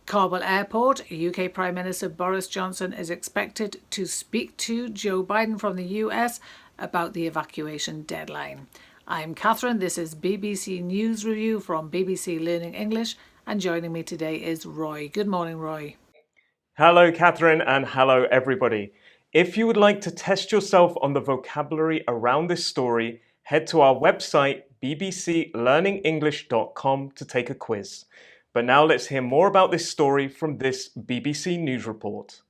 Kabul Airport, UK Prime Minister Boris Johnson is expected to speak to Joe Biden from the US about the evacuation deadline. I'm Catherine, this is BBC News Review from BBC Learning English, and joining me today is Roy. Good morning, Roy. Hello, Catherine, and hello, everybody. If you would like to test yourself on the vocabulary around this story, head to our website, bbclearningenglish.com, to take a quiz. But now let's hear more about this story from this BBC News report.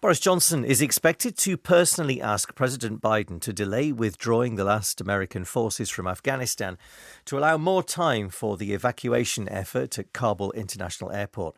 Boris Johnson is expected to personally ask President Biden to delay withdrawing the last American forces from Afghanistan to allow more time for the evacuation effort at Kabul International Airport.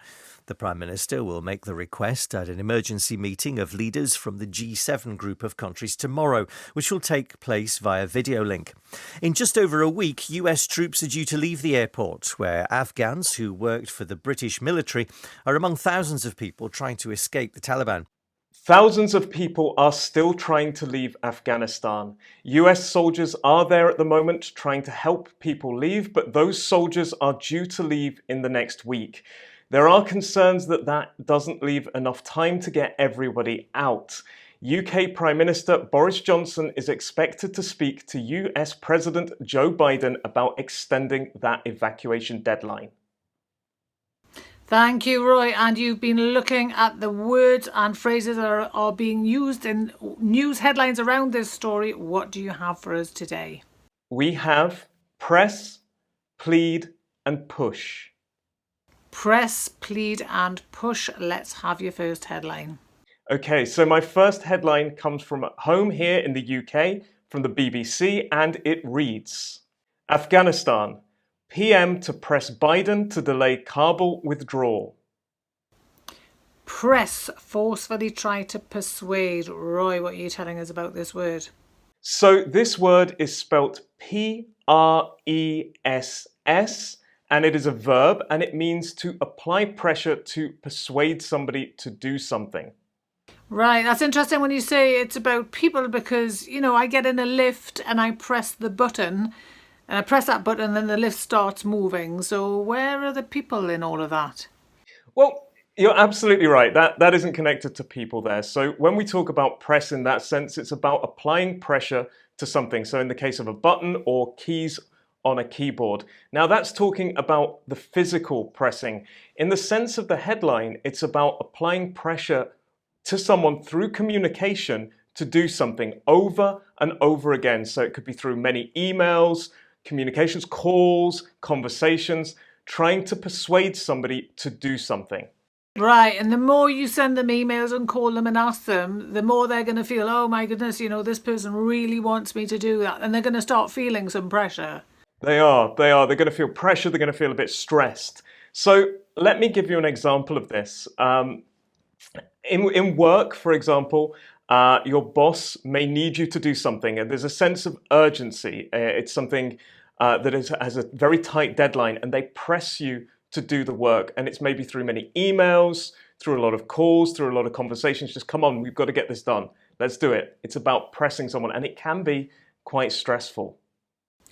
The Prime Minister will make the request at an emergency meeting of leaders from the G7 group of countries tomorrow, which will take place via video link. In just over a week, US troops are due to leave the airport, where Afghans who worked for the British military are among thousands of people trying to escape the Taliban. Thousands of people are still trying to leave Afghanistan. US soldiers are there at the moment trying to help people leave, but those soldiers are due to leave in the next week. There are concerns that doesn't leave enough time to get everybody out. UK Prime Minister Boris Johnson is expected to speak to US President Joe Biden about extending that evacuation deadline. Thank you, Roy. And you've been looking at the words and phrases that are being used in news headlines around this story. What do you have for us today? We have press, plead, and push. Press, plead, and push. Let's have your first headline. Okay, so my first headline comes from home here in the UK, from the BBC, and it reads, Afghanistan. PM to press Biden to delay Kabul withdrawal. Press, forcefully try to persuade. Roy, what are you telling us about this word? So this word is spelt Press, and it is a verb, and it means to apply pressure to persuade somebody to do something. Right, that's interesting when you say it's about people because, I get in a lift and I press the button. And I press that button and then the lift starts moving. So where are the people in all of that? Well, you're absolutely right. That isn't connected to people there. So when we talk about press in that sense, it's about applying pressure to something. So in the case of a button or keys on a keyboard. Now that's talking about the physical pressing. In the sense of the headline, it's about applying pressure to someone through communication to do something over and over again. So it could be through many emails, communications, calls, conversations, trying to persuade somebody to do something. Right, and the more you send them emails and call them and ask them, the more they're going to feel, oh my goodness, this person really wants me to do that. And they're going to start feeling some pressure. They are. They're going to feel pressure. They're going to feel a bit stressed. So let me give you an example of this. In work, for example, your boss may need you to do something, and there's a sense of urgency. It's something that has a very tight deadline, and they press you to do the work. And it's maybe through many emails, through a lot of calls, through a lot of conversations. Just come on, we've got to get this done. Let's do it. It's about pressing someone, and it can be quite stressful.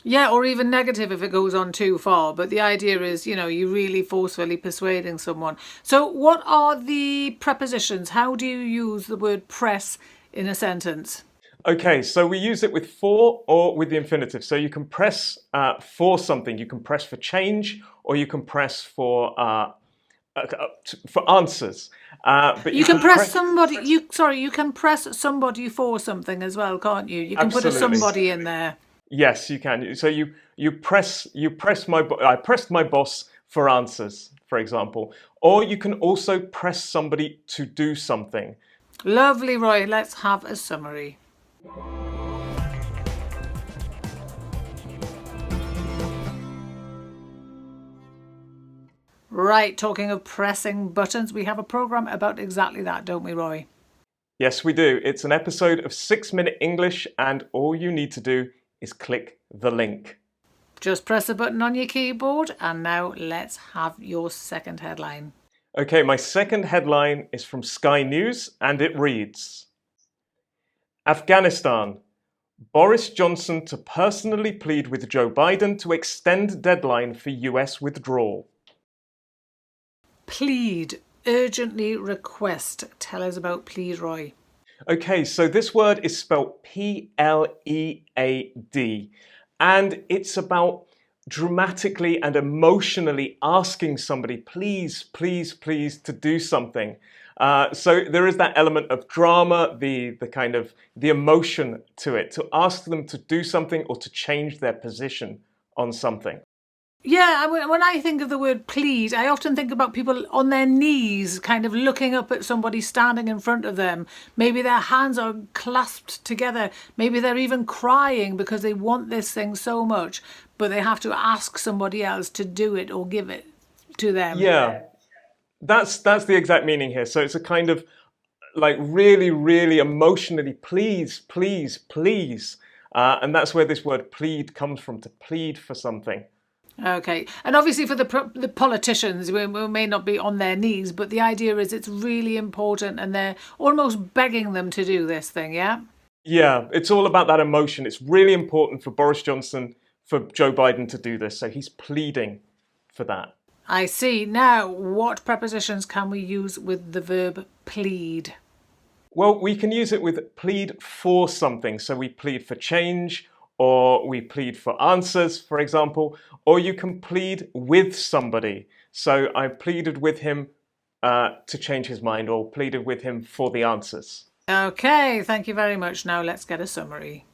Yeah, or even negative if it goes on too far. But the idea is, you're really forcefully persuading someone. So what are the prepositions? How do you use the word press in a sentence? Okay, so we use it with for or with the infinitive. So you can press for something. You can press for change, or you can press for answers. But you can press somebody. You can press somebody for something as well, can't you? You can Absolutely. Put a somebody in there. Yes, you can. So I pressed my boss for answers, for example. Or you can also press somebody to do something. Lovely, Roy. Let's have a summary. Right, talking of pressing buttons, we have a programme about exactly that, don't we, Roy? Yes, we do. It's an episode of 6 Minute English, and all you need to do is click the link. Just press a button on your keyboard, and now let's have your second headline. Okay, my second headline is from Sky News, and it reads, Afghanistan. Boris Johnson to personally plead with Joe Biden to extend deadline for US withdrawal. plead, urgently request. Tell us about plead, Roy. Okay, so this word is spelled P-L-E-A-D, and it's about dramatically and emotionally asking somebody, please, please, please, to do something. So there is that element of drama, the kind of the emotion to it, to ask them to do something or to change their position on something. Yeah, when I think of the word plead, I often think about people on their knees, kind of looking up at somebody standing in front of them. Maybe their hands are clasped together. Maybe they're even crying because they want this thing so much, but they have to ask somebody else to do it or give it to them. Yeah, that's the exact meaning here. So it's a kind of like really, really emotionally, please, please, please. And that's where this word plead comes from, to plead for something. Okay, and obviously for the politicians, we may not be on their knees, but the idea is it's really important and they're almost begging them to do this thing, yeah? Yeah, it's all about that emotion. It's really important for Boris Johnson, for Joe Biden to do this. So he's pleading for that. I see. Now, what prepositions can we use with the verb plead? Well, we can use it with plead for something. So we plead for change, or we plead for answers, for example, or you can plead with somebody. So I pleaded with him to change his mind, or pleaded with him for the answers. Okay, thank you very much. Now let's get a summary.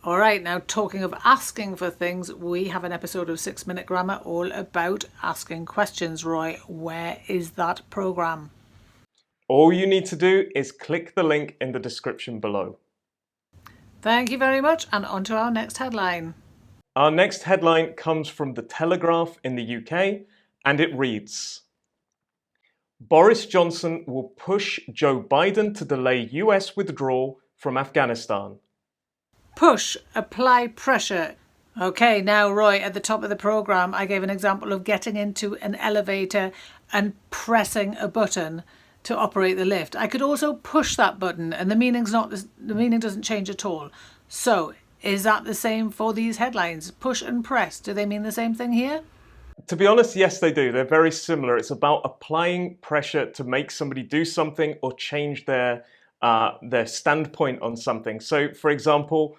All right, now talking of asking for things, we have an episode of 6 Minute Grammar all about asking questions. Roy, where is that programme? All you need to do is click the link in the description below. Thank you very much, and on to our next headline. Our next headline comes from The Telegraph in the UK, and it reads, Boris Johnson will push Joe Biden to delay US withdrawal from Afghanistan. Push, apply pressure. Okay, now Roy, at the top of the programme, I gave an example of getting into an elevator and pressing a button to operate the lift. I could also push that button and the meaning doesn't change at all. So, is that the same for these headlines? Push and press, do they mean the same thing here? To be honest, yes, they do. They're very similar. It's about applying pressure to make somebody do something or change their standpoint on something. So, for example,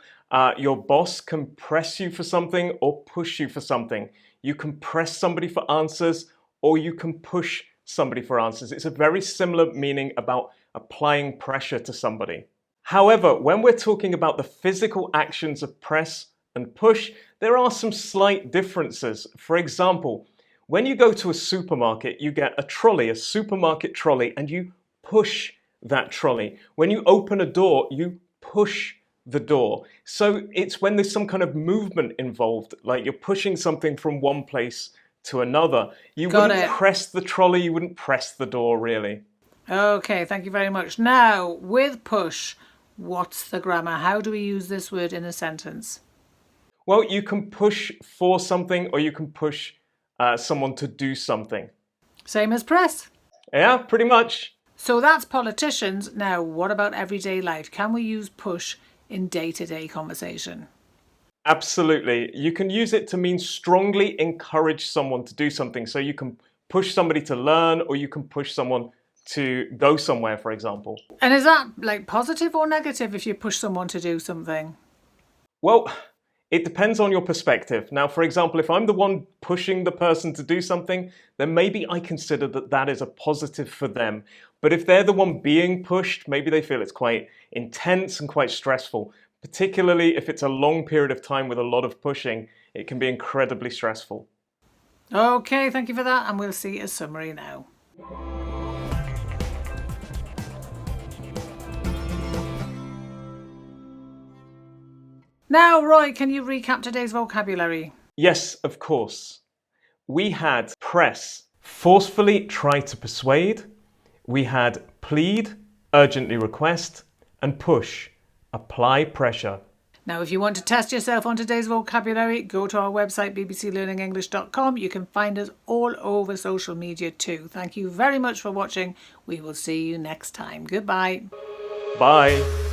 your boss can press you for something or push you for something. You can press somebody for answers or you can push somebody for answers. It's a very similar meaning about applying pressure to somebody. However, when we're talking about the physical actions of press and push, there are some slight differences. For example, when you go to a supermarket, you get a trolley, a supermarket trolley, and you push that trolley. When you open a door, you push the door. So it's when there's some kind of movement involved, like you're pushing something from one place to another. You wouldn't press the trolley, you wouldn't press the door, really. Okay, thank you very much. Now, with push, what's the grammar? How do we use this word in a sentence? Well, you can push for something or you can push someone to do something. Same as press? Yeah, pretty much. So that's politicians. Now, what about everyday life? Can we use push in day-to-day conversation? Absolutely. You can use it to mean strongly encourage someone to do something. So you can push somebody to learn or you can push someone to go somewhere, for example. And is that like positive or negative if you push someone to do something? Well, it depends on your perspective. Now, for example, if I'm the one pushing the person to do something, then maybe I consider that that is a positive for them. But if they're the one being pushed, maybe they feel it's quite intense and quite stressful. Particularly if it's a long period of time with a lot of pushing, it can be incredibly stressful. Okay, thank you for that. And we'll see a summary now. Now, Roy, can you recap today's vocabulary? Yes, of course. We had press, forcefully try to persuade. We had plead, urgently request. And push, apply pressure. Now, if you want to test yourself on today's vocabulary, go to our website, bbclearningenglish.com. You can find us all over social media too. Thank you very much for watching. We will see you next time. Goodbye. Bye.